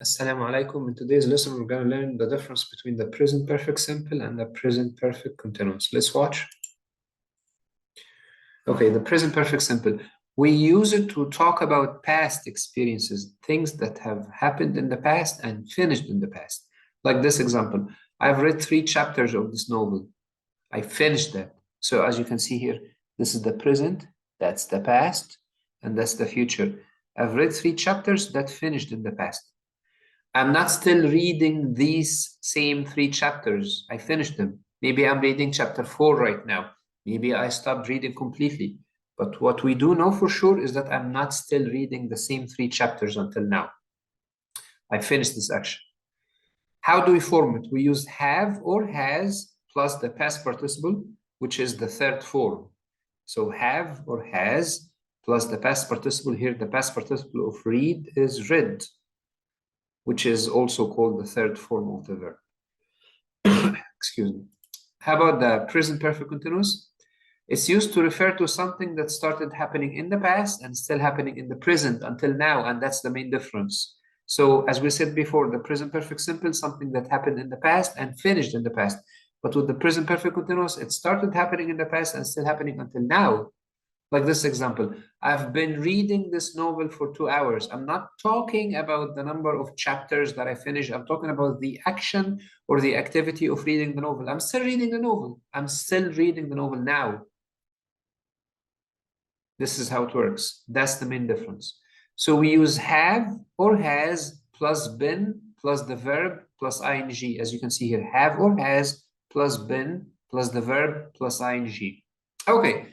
Assalamu alaikum. In today's lesson, we're going to learn the difference between the present perfect simple and the present perfect continuous. Let's watch. Okay, the present perfect simple. We use it to talk about past experiences, things that have happened in the past and finished in the past. Like this example, I've read 3 chapters of this novel. I finished that. So as you can see here, this is the present, that's the past, and that's the future. I've read 3 chapters that finished in the past. I'm not still reading these same 3 chapters. I finished them. Maybe I'm reading chapter 4 right now. Maybe I stopped reading completely. But what we do know for sure is that I'm not still reading the same 3 chapters until now. I finished this action. How do we form it? We use have or has plus the past participle, which is the third form. So have or has plus the past participle. Here, the past participle of read is read, which is also called the third form of the verb. Excuse me. How about the present perfect continuous? It's used to refer to something that started happening in the past and still happening in the present until now, and that's the main difference. So as we said before, the present perfect simple, something that happened in the past and finished in the past. But with the present perfect continuous, it started happening in the past and still happening until now. Like this example, I've been reading this novel for 2 hours. I'm not talking about the number of chapters that I finished. I'm talking about the action or the activity of reading the novel. I'm still reading the novel. I'm still reading the novel now. This is how it works. That's the main difference. So we use have or has plus been plus the verb plus ing. As you can see here, have or has plus been plus the verb plus ing. Okay.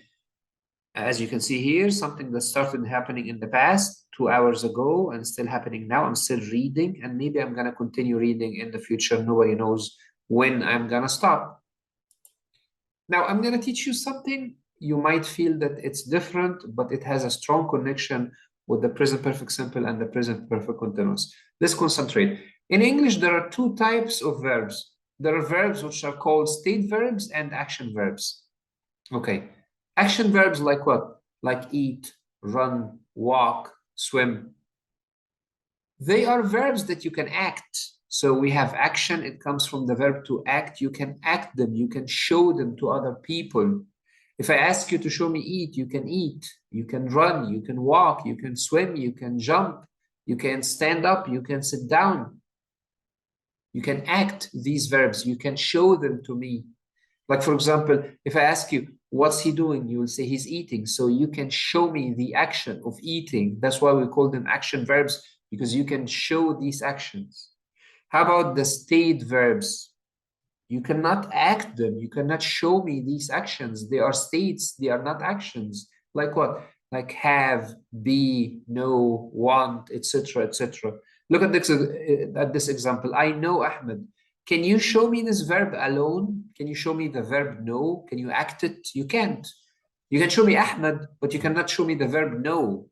As you can see here, something that started happening in the past 2 hours ago and still happening now. I'm still reading, and maybe I'm going to continue reading in the future. Nobody knows when I'm going to stop. Now, I'm going to teach you something. You might feel that it's different, but it has a strong connection with the present perfect simple and the present perfect continuous. Let's concentrate. In English, there are 2 types of verbs. There are verbs which are called state verbs and action verbs. Okay. Action verbs like what? Like eat, run, walk, swim. They are verbs that you can act. So we have action, it comes from the verb to act. You can act them, you can show them to other people. If I ask you to show me eat, you can run, you can walk, you can swim, you can jump, you can stand up, you can sit down. You can act these verbs, you can show them to me. Like, for example, if I ask you, what's he doing? You will say he's eating. So you can show me the action of eating. That's why we call them action verbs, because you can show these actions. How about the state verbs? You cannot act them. You cannot show me these actions. They are states. They are not actions. Like what? Like have, be, know, want, etc., etc. Look at this example. I know Ahmed. Can you show me this verb alone? Can you show me the verb know? Can you act it? You can't. You can show me Ahmed, but you cannot show me the verb know.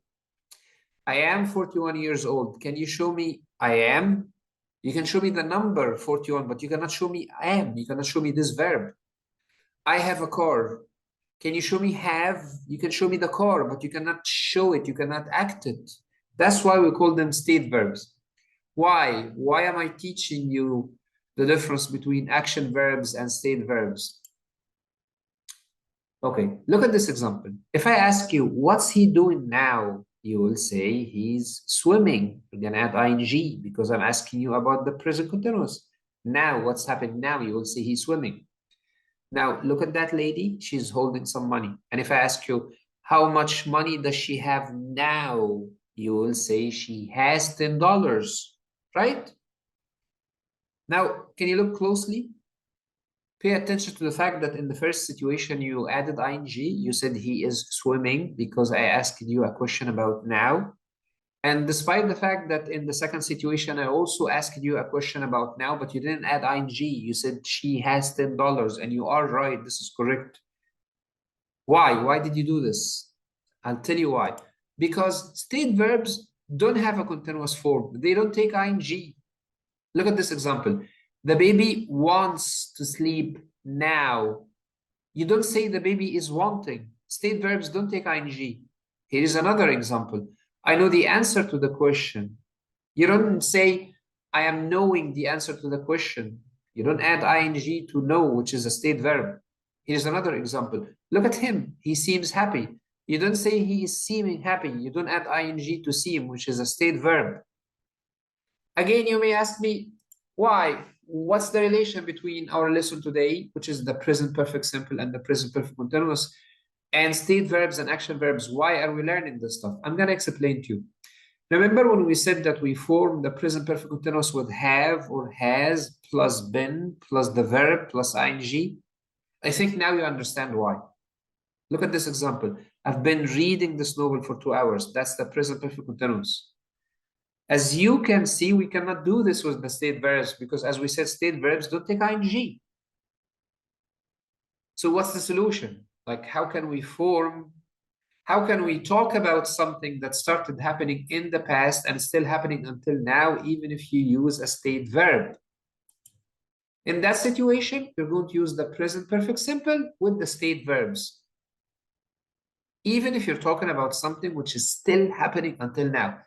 I am 41 years old. Can you show me I am? You can show me the number 41, but you cannot show me I am. You cannot show me this verb. I have a car. Can you show me have? You can show me the car, but you cannot show it. You cannot act it. That's why we call them state verbs. Why? Why am I teaching you the difference between action verbs and state verbs? Okay, look at this example. If I ask you, what's he doing now? You will say he's swimming. We're going to add ing because I'm asking you about the present continuous. Now, what's happening now? You will say he's swimming. Now, look at that lady. She's holding some money. And if I ask you, how much money does she have now? You will say she has $10, right? Now, can you look closely? Pay attention to the fact that in the first situation, you added ing. You said he is swimming because I asked you a question about now. And despite the fact that in the second situation, I also asked you a question about now, but you didn't add ing. You said she has $10, and you are right. This is correct. Why? Why did you do this? I'll tell you why. Because state verbs don't have a continuous form. They don't take ing. Look at this example. The baby wants to sleep now. You don't say the baby is wanting. State verbs don't take ing. Here is another example. I know the answer to the question. You don't say, I am knowing the answer to the question. You don't add ing to know, which is a state verb. Here's another example. Look at him. He seems happy. You don't say he is seeming happy. You don't add ing to seem, which is a state verb. Again, you may ask me, why? What's the relation between our lesson today, which is the present perfect simple and the present perfect continuous, and state verbs and action verbs? Why are we learning this stuff? I'm going to explain to you. Remember when we said that we form the present perfect continuous with have or has plus been plus the verb plus ing? I think now you understand why. Look at this example. I've been reading this novel for 2 hours. That's the present perfect continuous. As you can see, we cannot do this with the state verbs because, as we said, state verbs don't take ing. So what's the solution? Like, how can we talk about something that started happening in the past and still happening until now, even if you use a state verb? In that situation, you're going to use the present perfect simple with the state verbs, even if you're talking about something which is still happening until now.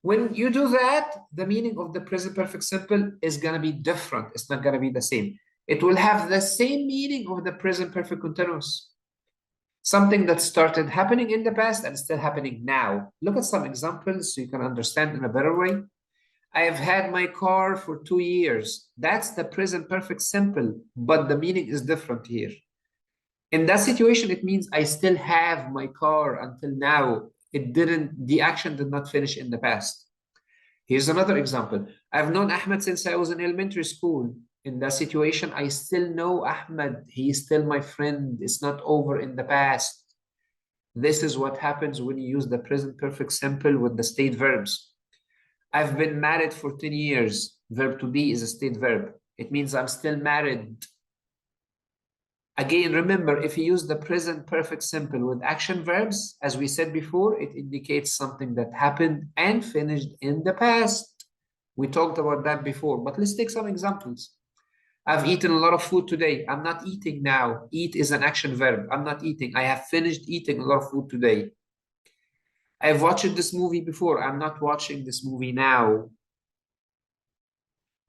When you do that, the meaning of the present perfect simple is going to be different. It's not going to be the same. It will have the same meaning of the present perfect continuous. Something that started happening in the past and still happening now. Look at some examples so you can understand in a better way. I have had my car for 2 years. That's the present perfect simple, but the meaning is different here. In that situation, it means I still have my car until now. The action did not finish in the past. Here's another example. I've known Ahmed since I was in elementary school. In that situation, I still know Ahmed. He is still my friend. It's not over in the past. This is what happens when you use the present perfect simple with the state verbs. I've been married for 10 years. Verb to be is a state verb. It means I'm still married. Again, remember, if you use the present perfect simple with action verbs, as we said before, it indicates something that happened and finished in the past. We talked about that before, but let's take some examples. I've eaten a lot of food today. I'm not eating now. Eat is an action verb. I'm not eating. I have finished eating a lot of food today. I've watched this movie before. I'm not watching this movie now.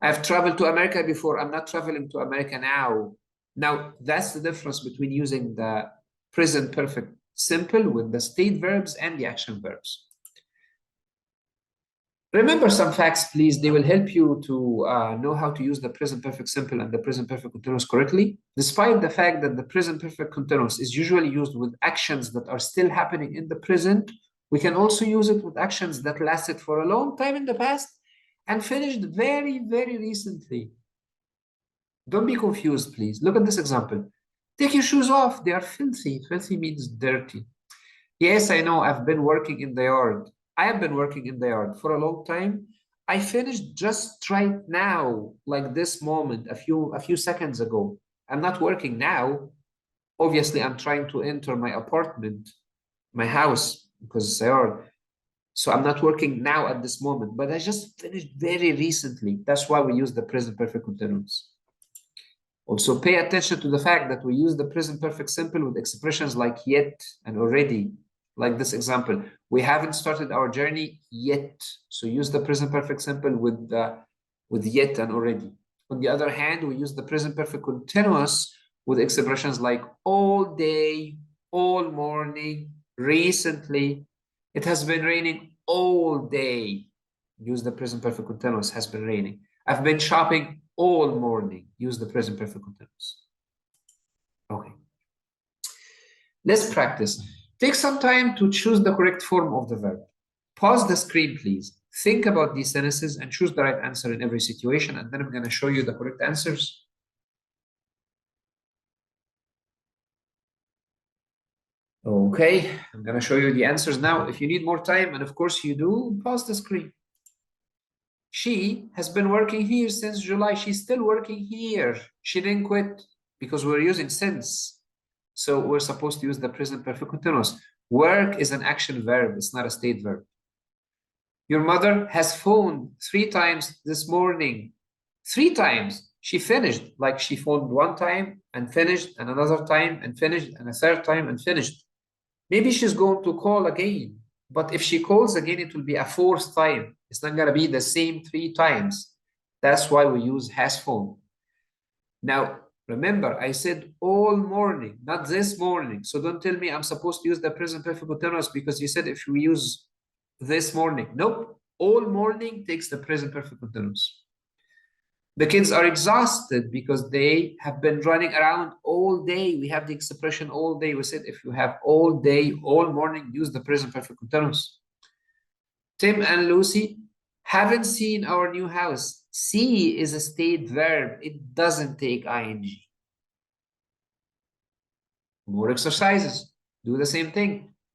I've traveled to America before. I'm not traveling to America now. Now, that's the difference between using the present perfect simple with the state verbs and the action verbs. Remember some facts, please. They will help you to know how to use the present perfect simple and the present perfect continuous correctly. Despite the fact that the present perfect continuous is usually used with actions that are still happening in the present, we can also use it with actions that lasted for a long time in the past and finished very, very recently. Don't be confused, please. Look at this example. Take your shoes off. They are filthy. Filthy means dirty. Yes, I know. I've been working in the yard. I have been working in the yard for a long time. I finished just right now, like this moment, a few seconds ago. I'm not working now. Obviously, I'm trying to enter my apartment, my house, because it's a yard. So I'm not working now at this moment, but I just finished very recently. That's why we use the present perfect continuous. Also, pay attention to the fact that we use the present perfect simple with expressions like yet and already, like this example. We haven't started our journey yet. So use the present perfect simple with yet and already. On the other hand, we use the present perfect continuous with expressions like all day, all morning, recently. It has been raining all day. Use the present perfect continuous, has been raining. I've been shopping all morning. Use the present perfect continuous. Okay. Let's practice. Take some time to choose the correct form of the verb. Pause the screen, please. Think about these sentences and choose the right answer in every situation, and then I'm going to show you the correct answers. Okay, I'm going to show you the answers now. If you need more time, and of course you do, pause the screen. She has been working here since July. She's still working here. She didn't quit because we're using since. So we're supposed to use the present perfect continuous. Work is an action verb. It's not a state verb. Your mother has phoned 3 times this morning. 3 times. She finished. Like she phoned 1 time and finished, and another time and finished, and a 3rd time and finished. Maybe she's going to call again. But if she calls again, it will be a 4th time. It's not going to be the same 3 times. That's why we use has phone. Now, remember, I said all morning, not this morning. So don't tell me I'm supposed to use the present perfect continuous because you said if we use this morning. Nope. All morning takes the present perfect continuous. The kids are exhausted because they have been running around all day. We have the expression all day. We said if you have all day, all morning, use the present perfect continuous. Tim and Lucy haven't seen our new house. See is a state verb. It doesn't take ing. More exercises. Do the same thing.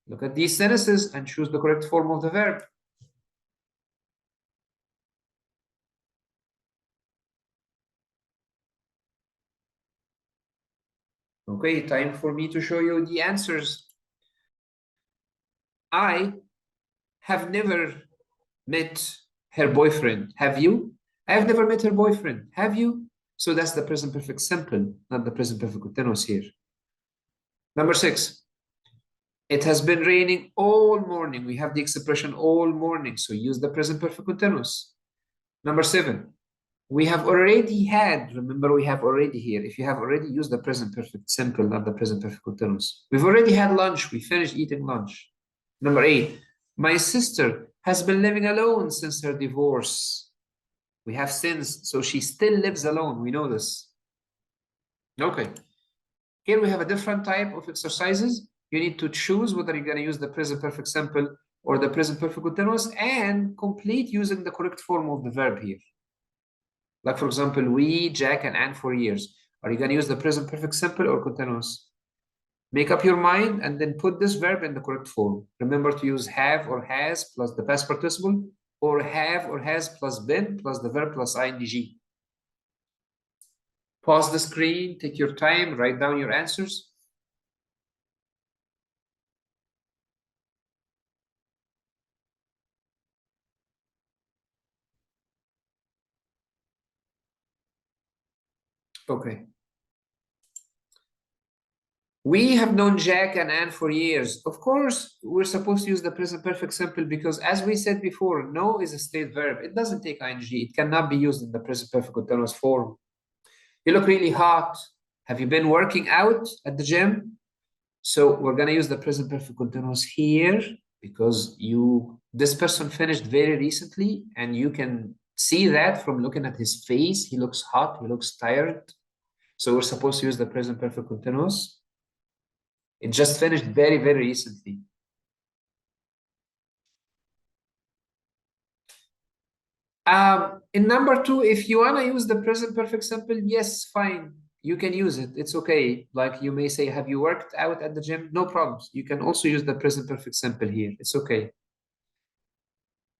Look at these sentences and choose the correct form of the verb. Okay, time for me to show you the answers. I have never met her boyfriend. Have you? I have never met her boyfriend. Have you? So that's the present perfect simple, not the present perfect continuous here. Number 6. It has been raining all morning. We have the expression all morning, so use the present perfect continuous. Number 7. We have already had, remember we have already here. If you have already used the present perfect simple, not the present perfect continuous. We've already had lunch. We finished eating lunch. Number 8. My sister has been living alone since her divorce. We have since, so she still lives alone. We know this. Okay. Here we have a different type of exercises. You need to choose whether you're going to use the present perfect simple or the present perfect continuous and complete using the correct form of the verb here. Like, for example, we, Jack, and Anne for years. Are you going to use the present perfect simple or continuous? Make up your mind and then put this verb in the correct form. Remember to use have or has plus the past participle, or have or has plus been plus the verb plus ing. Pause the screen, take your time, write down your answers. Okay. We have known Jack and Anne for years. Of course, we're supposed to use the present perfect simple because, as we said before, know is a state verb. It doesn't take ing. It cannot be used in the present perfect continuous form. You look really hot. Have you been working out at the gym? So we're going to use the present perfect continuous here because this person finished very recently, and you can see that from looking at his face. He looks hot. He looks tired. So we're supposed to use the present perfect continuous. It just finished very, very recently. In number 2, if you want to use the present perfect simple, yes, fine. You can use it. It's okay. Like you may say, have you worked out at the gym? No problems. You can also use the present perfect simple here. It's okay.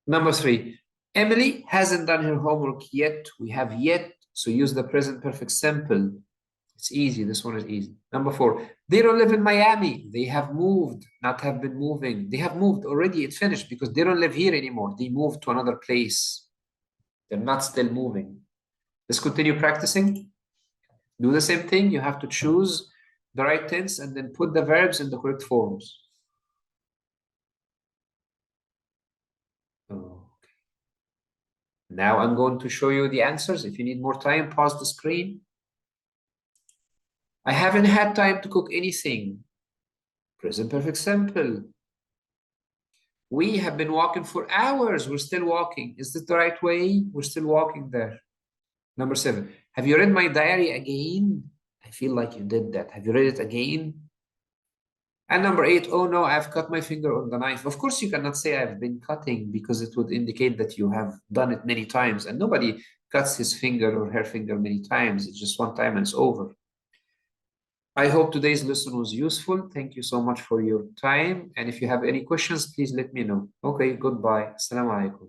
Number 3, Emily hasn't done her homework yet. We have yet, so use the present perfect simple. It's easy. This one is easy. Number 4, they don't live in Miami. They have moved, not have been moving. They have moved already. It finished because they don't live here anymore. They moved to another place. They're not still moving. Let's continue practicing. Do the same thing. You have to choose the right tense and then put the verbs in the correct forms. Okay. Now I'm going to show you the answers. If you need more time, pause the screen. I haven't had time to cook anything. Present perfect simple. We have been walking for hours. We're still walking. Is this the right way? We're still walking there. Number 7. Have you read my diary again? I feel like you did that. Have you read it again? And number 8, oh no, I've cut my finger on the knife. Of course, you cannot say I've been cutting because it would indicate that you have done it many times. And nobody cuts his finger or her finger many times. It's just one time and it's over. I hope today's lesson was useful. Thank you so much for your time. And if you have any questions, please let me know. Okay, goodbye. Assalamu alaikum.